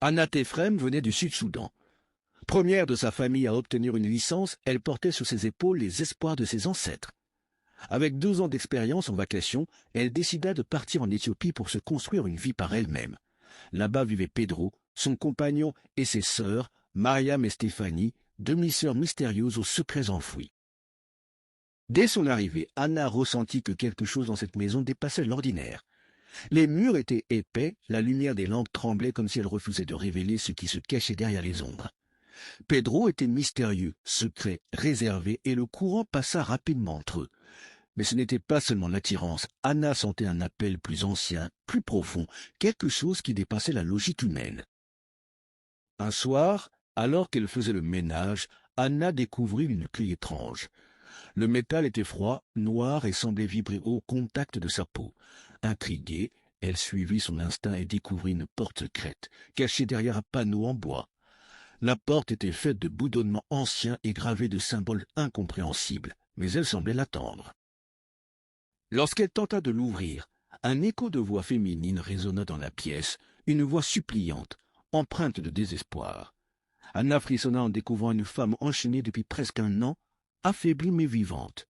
Anna Tefrem venait du Sud-Soudan. Première de sa famille à obtenir une licence, elle portait sur ses épaules les espoirs de ses ancêtres. Avec 2 ans d'expérience en vacation, elle décida de partir en Éthiopie pour se construire une vie par elle-même. Là-bas vivait Pedro, son compagnon et ses sœurs, Mariam et Stéphanie, demi-sœurs mystérieuses aux secrets enfouis. Dès son arrivée, Anna ressentit que quelque chose dans cette maison dépassait l'ordinaire. Les murs étaient épais, la lumière des lampes tremblait comme si elle refusait de révéler ce qui se cachait derrière les ombres. Pedro était mystérieux, secret, réservé, et le courant passa rapidement entre eux. Mais ce n'était pas seulement l'attirance. Anna sentait un appel plus ancien, plus profond, quelque chose qui dépassait la logique humaine. Un soir, alors qu'elle faisait le ménage, Anna découvrit une clé étrange. Le métal était froid, noir et semblait vibrer au contact de sa peau. Intriguée, elle suivit son instinct et découvrit une porte secrète, cachée derrière un panneau en bois. La porte était faite de boudonnements anciens et gravée de symboles incompréhensibles, mais elle semblait l'attendre. Lorsqu'elle tenta de l'ouvrir, un écho de voix féminine résonna dans la pièce, une voix suppliante, empreinte de désespoir. Anna frissonna en découvrant une femme enchaînée depuis presque 1 an, affaiblie mais vivante.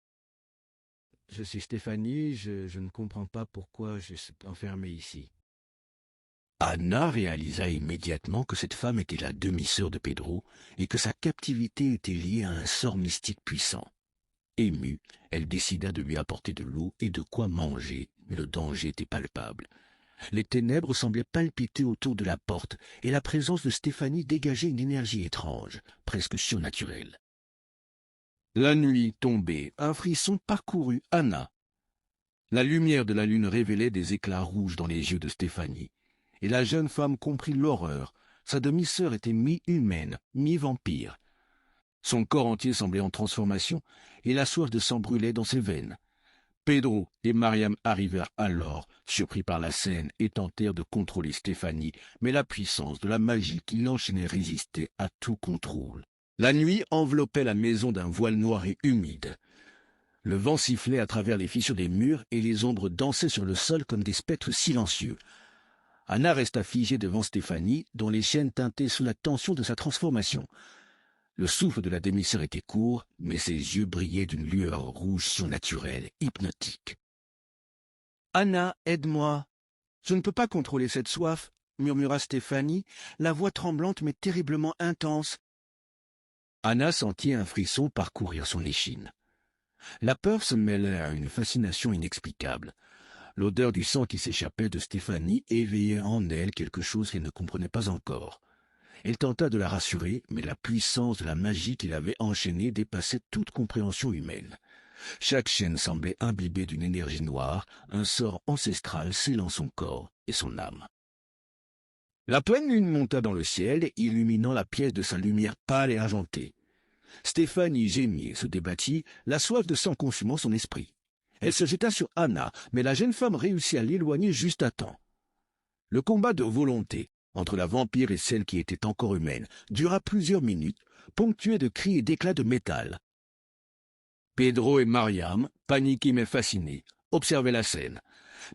« Je suis Stéphanie, je ne comprends pas pourquoi je suis enfermée ici. » Anna réalisa immédiatement que cette femme était la demi-sœur de Pedro et que sa captivité était liée à un sort mystique puissant. Émue, elle décida de lui apporter de l'eau et de quoi manger, mais le danger était palpable. Les ténèbres semblaient palpiter autour de la porte, et la présence de Stéphanie dégageait une énergie étrange, presque surnaturelle. La nuit tombée, un frisson parcourut Anna. La lumière de la lune révélait des éclats rouges dans les yeux de Stéphanie, et la jeune femme comprit l'horreur. Sa demi-sœur était mi-humaine, mi-vampire. Son corps entier semblait en transformation, et la soif de sang brûlait dans ses veines. Pedro et Mariam arrivèrent alors, surpris par la scène, et tentèrent de contrôler Stéphanie, mais la puissance de la magie qui l'enchaînait résistait à tout contrôle. La nuit enveloppait la maison d'un voile noir et humide. Le vent sifflait à travers les fissures des murs, et les ombres dansaient sur le sol comme des spectres silencieux. Anna resta figée devant Stéphanie, dont les chaînes tintaient sous la tension de sa transformation. Le souffle de la demi-sœur était court, mais ses yeux brillaient d'une lueur rouge surnaturelle, hypnotique. « Anna, aide-moi. Je ne peux pas contrôler cette soif, » murmura Stéphanie, la voix tremblante mais terriblement intense. Anna sentit un frisson parcourir son échine. La peur se mêlait à une fascination inexplicable. L'odeur du sang qui s'échappait de Stéphanie éveillait en elle quelque chose qu'elle ne comprenait pas encore. Elle tenta de la rassurer, mais la puissance de la magie qui l'avait enchaînée dépassait toute compréhension humaine. Chaque chaîne semblait imbibée d'une énergie noire, un sort ancestral scellant son corps et son âme. La pleine lune monta dans le ciel, illuminant la pièce de sa lumière pâle et argentée. Stéphanie gémit et se débattit, la soif de sang consumant son esprit. Elle se jeta sur Anna, mais la jeune femme réussit à l'éloigner juste à temps. Le combat de volonté entre la vampire et celle qui était encore humaine dura plusieurs minutes, ponctué de cris et d'éclats de métal. Pedro et Mariam, paniqués mais fascinés, observaient la scène.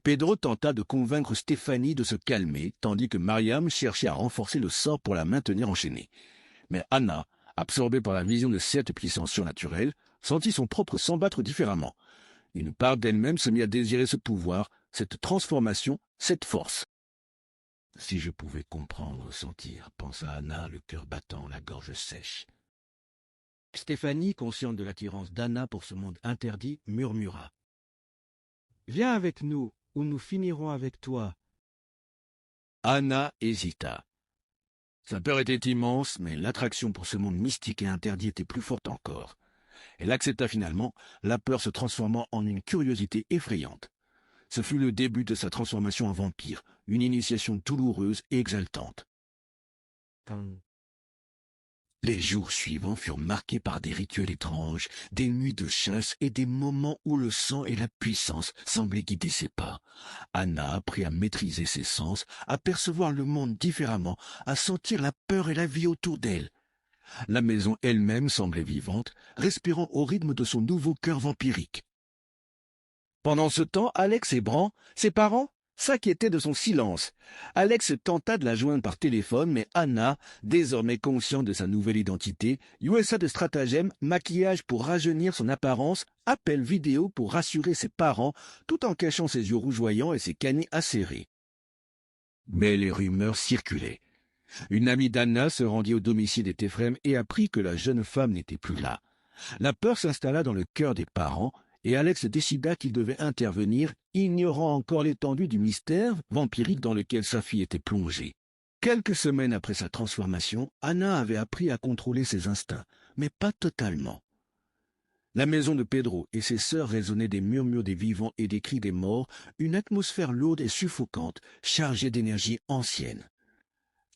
Pedro tenta de convaincre Stéphanie de se calmer, tandis que Mariam cherchait à renforcer le sort pour la maintenir enchaînée. Mais Anna, absorbée par la vision de cette puissance surnaturelle, sentit son propre sang battre différemment. Une part d'elle-même se mit à désirer ce pouvoir, cette transformation, cette force. « Si je pouvais comprendre, sentir, » pensa Anna, le cœur battant, la gorge sèche. Stéphanie, consciente de l'attirance d'Anna pour ce monde interdit, murmura. « Viens avec nous, ou nous finirons avec toi. » Anna hésita. Sa peur était immense, mais l'attraction pour ce monde mystique et interdit était plus forte encore. Elle accepta finalement, la peur se transformant en une curiosité effrayante. Ce fut le début de sa transformation en vampire, une initiation douloureuse et exaltante. Les jours suivants furent marqués par des rituels étranges, des nuits de chasse et des moments où le sang et la puissance semblaient guider ses pas. Anna apprit à maîtriser ses sens, à percevoir le monde différemment, à sentir la peur et la vie autour d'elle. La maison elle-même semblait vivante, respirant au rythme de son nouveau cœur vampirique. Pendant ce temps, Alex et Bran, ses parents, s'inquiétait de son silence. Alex tenta de la joindre par téléphone, mais Anna, désormais consciente de sa nouvelle identité, usa de stratagèmes, maquillage pour rajeunir son apparence, appel vidéo pour rassurer ses parents, tout en cachant ses yeux rougeoyants et ses canines acérées. Mais les rumeurs circulaient. Une amie d'Anna se rendit au domicile des Téphrem et apprit que la jeune femme n'était plus là. La peur s'installa dans le cœur des parents, et Alex décida qu'il devait intervenir, ignorant encore l'étendue du mystère vampirique dans lequel sa fille était plongée. Quelques semaines après sa transformation, Anna avait appris à contrôler ses instincts, mais pas totalement. La maison de Pedro et ses sœurs résonnaient des murmures des vivants et des cris des morts, une atmosphère lourde et suffocante, chargée d'énergie ancienne.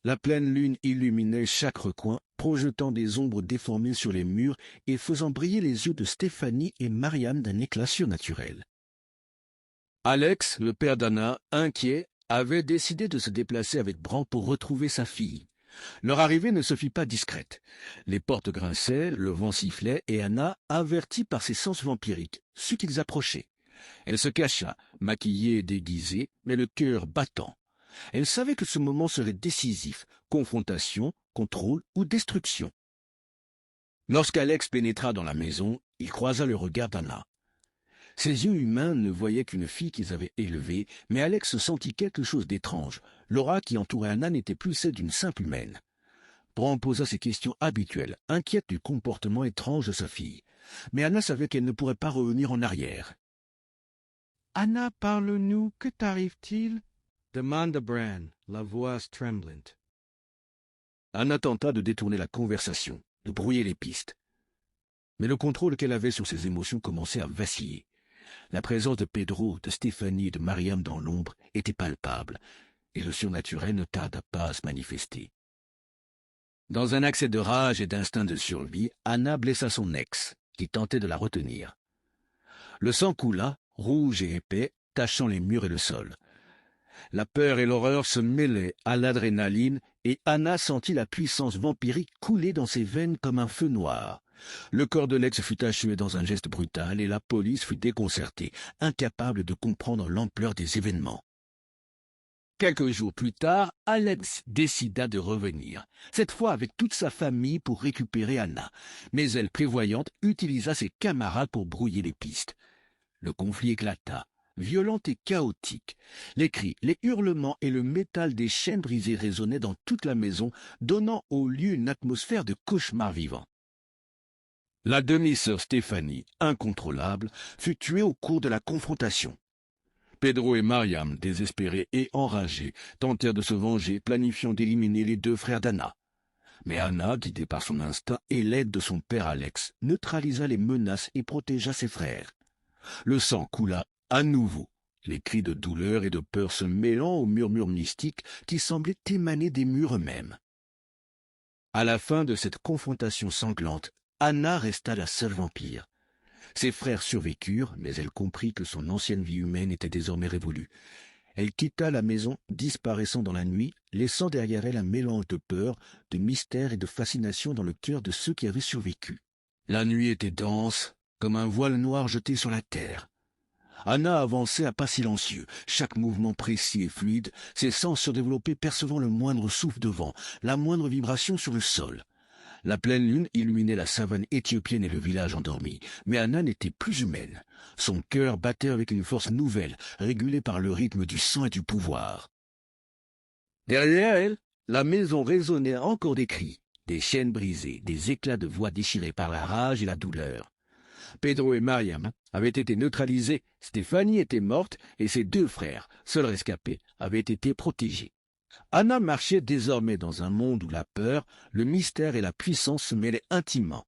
La pleine lune illuminait chaque recoin, projetant des ombres déformées sur les murs et faisant briller les yeux de Stéphanie et Mariam d'un éclat surnaturel. Alex, le père d'Anna, inquiet, avait décidé de se déplacer avec Bran pour retrouver sa fille. Leur arrivée ne se fit pas discrète. Les portes grinçaient, le vent sifflait, et Anna, avertie par ses sens vampiriques, sut qu'ils approchaient. Elle se cacha, maquillée et déguisée, mais le cœur battant. Elle savait que ce moment serait décisif, confrontation, contrôle ou destruction. Lorsqu'Alex pénétra dans la maison, il croisa le regard d'Anna. Ses yeux humains ne voyaient qu'une fille qu'ils avaient élevée, mais Alex sentit quelque chose d'étrange. L'aura qui entourait Anna n'était plus celle d'une simple humaine. Bran posa ses questions habituelles, inquiète du comportement étrange de sa fille. Mais Anna savait qu'elle ne pourrait pas revenir en arrière. « Anna, parle-nous, que t'arrive-t-il » demanda Bran, la voix tremblante. Anna tenta de détourner la conversation, de brouiller les pistes. Mais le contrôle qu'elle avait sur ses émotions commençait à vaciller. La présence de Pedro, de Stéphanie et de Mariam dans l'ombre était palpable, et le surnaturel ne tarda pas à se manifester. Dans un accès de rage et d'instinct de survie, Anna blessa son ex, qui tentait de la retenir. Le sang coula, rouge et épais, tachant les murs et le sol. La peur et l'horreur se mêlaient à l'adrénaline et Anna sentit la puissance vampirique couler dans ses veines comme un feu noir. Le corps de l'ex fut achevé dans un geste brutal et la police fut déconcertée, incapable de comprendre l'ampleur des événements. Quelques jours plus tard, Alex décida de revenir, cette fois avec toute sa famille pour récupérer Anna. Mais elle, prévoyante, utilisa ses camarades pour brouiller les pistes. Le conflit éclata. Violent et chaotique. Les cris, les hurlements et le métal des chaînes brisées résonnaient dans toute la maison, donnant au lieu une atmosphère de cauchemar vivant. La demi-sœur Stéphanie, incontrôlable, fut tuée au cours de la confrontation. Pedro et Mariam, désespérés et enragés, tentèrent de se venger, planifiant d'éliminer les deux frères d'Anna. Mais Anna, guidée par son instinct et l'aide de son père Alex, neutralisa les menaces et protégea ses frères. Le sang coula à nouveau, les cris de douleur et de peur se mêlant aux murmures mystiques qui semblaient émaner des murs eux-mêmes. À la fin de cette confrontation sanglante, Anna resta la seule vampire. Ses frères survécurent, mais elle comprit que son ancienne vie humaine était désormais révolue. Elle quitta la maison, disparaissant dans la nuit, laissant derrière elle un mélange de peur, de mystère et de fascination dans le cœur de ceux qui avaient survécu. La nuit était dense, comme un voile noir jeté sur la terre. Anna avançait à pas silencieux, chaque mouvement précis et fluide, ses sens surdéveloppés percevant le moindre souffle de vent, la moindre vibration sur le sol. La pleine lune illuminait la savane éthiopienne et le village endormi, mais Anna n'était plus humaine. Son cœur battait avec une force nouvelle, régulée par le rythme du sang et du pouvoir. Derrière elle, la maison résonnait encore des cris, des chaînes brisées, des éclats de voix déchirés par la rage et la douleur. Pedro et Mariam avaient été neutralisés, Stéphanie était morte et ses deux frères, seuls rescapés, avaient été protégés. Anna marchait désormais dans un monde où la peur, le mystère et la puissance se mêlaient intimement.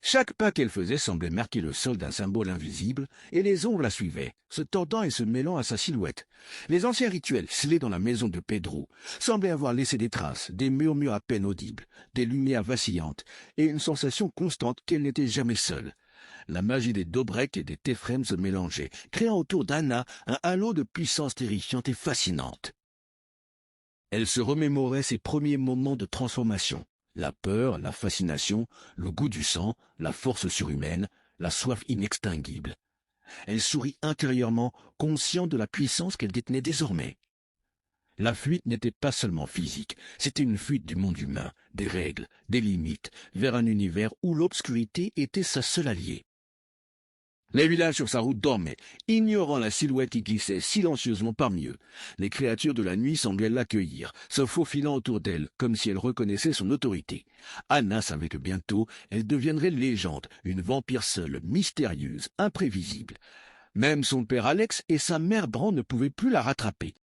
Chaque pas qu'elle faisait semblait marquer le sol d'un symbole invisible, et les ombres la suivaient, se tordant et se mêlant à sa silhouette. Les anciens rituels scellés dans la maison de Pedro semblaient avoir laissé des traces, des murmures à peine audibles, des lumières vacillantes, et une sensation constante qu'elle n'était jamais seule. La magie des Dobrek et des Téphrem se mélangeait, créant autour d'Anna un halo de puissance terrifiante et fascinante. Elle se remémorait ses premiers moments de transformation. La peur, la fascination, le goût du sang, la force surhumaine, la soif inextinguible. Elle sourit intérieurement, consciente de la puissance qu'elle détenait désormais. La fuite n'était pas seulement physique, c'était une fuite du monde humain, des règles, des limites, vers un univers où l'obscurité était sa seule alliée. Les villages sur sa route dormaient, ignorant la silhouette qui glissait silencieusement parmi eux. Les créatures de la nuit semblaient l'accueillir, se faufilant autour d'elle, comme si elle reconnaissait son autorité. Anna savait que bientôt, elle deviendrait légende, une vampire seule, mystérieuse, imprévisible. Même son père Alex et sa mère Bran ne pouvaient plus la rattraper.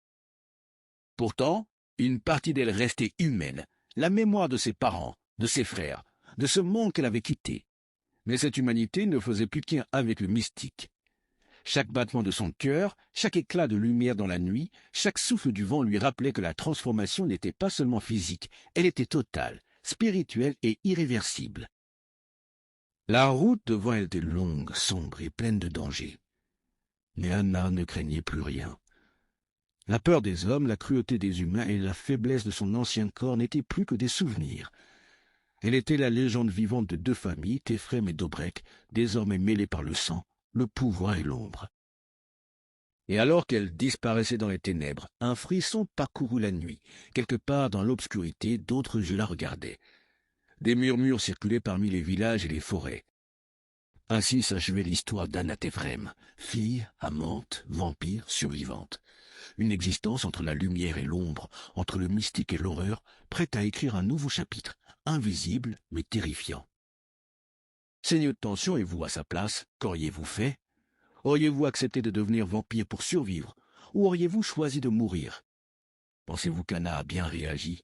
Pourtant, une partie d'elle restait humaine, la mémoire de ses parents, de ses frères, de ce monde qu'elle avait quitté. Mais cette humanité ne faisait plus qu'un avec le mystique. Chaque battement de son cœur, chaque éclat de lumière dans la nuit, chaque souffle du vent lui rappelait que la transformation n'était pas seulement physique, elle était totale, spirituelle et irréversible. La route devant elle était longue, sombre et pleine de dangers. Mais Anna ne craignait plus rien. La peur des hommes, la cruauté des humains et la faiblesse de son ancien corps n'étaient plus que des souvenirs. Elle était la légende vivante de deux familles, Téphrem et Dobrek, désormais mêlées par le sang, le pouvoir et l'ombre. Et alors qu'elle disparaissait dans les ténèbres, un frisson parcourut la nuit. Quelque part dans l'obscurité, d'autres yeux la regardaient. Des murmures circulaient parmi les villages et les forêts. Ainsi s'achevait l'histoire d'Anna Téphrem, fille, amante, vampire, survivante. Une existence entre la lumière et l'ombre, entre le mystique et l'horreur, prête à écrire un nouveau chapitre, invisible mais terrifiant. Seigneur de Tension et vous à sa place, qu'auriez-vous fait? Auriez-vous accepté de devenir vampire pour survivre, ou auriez-vous choisi de mourir? Pensez-vous qu'Anna a bien réagi?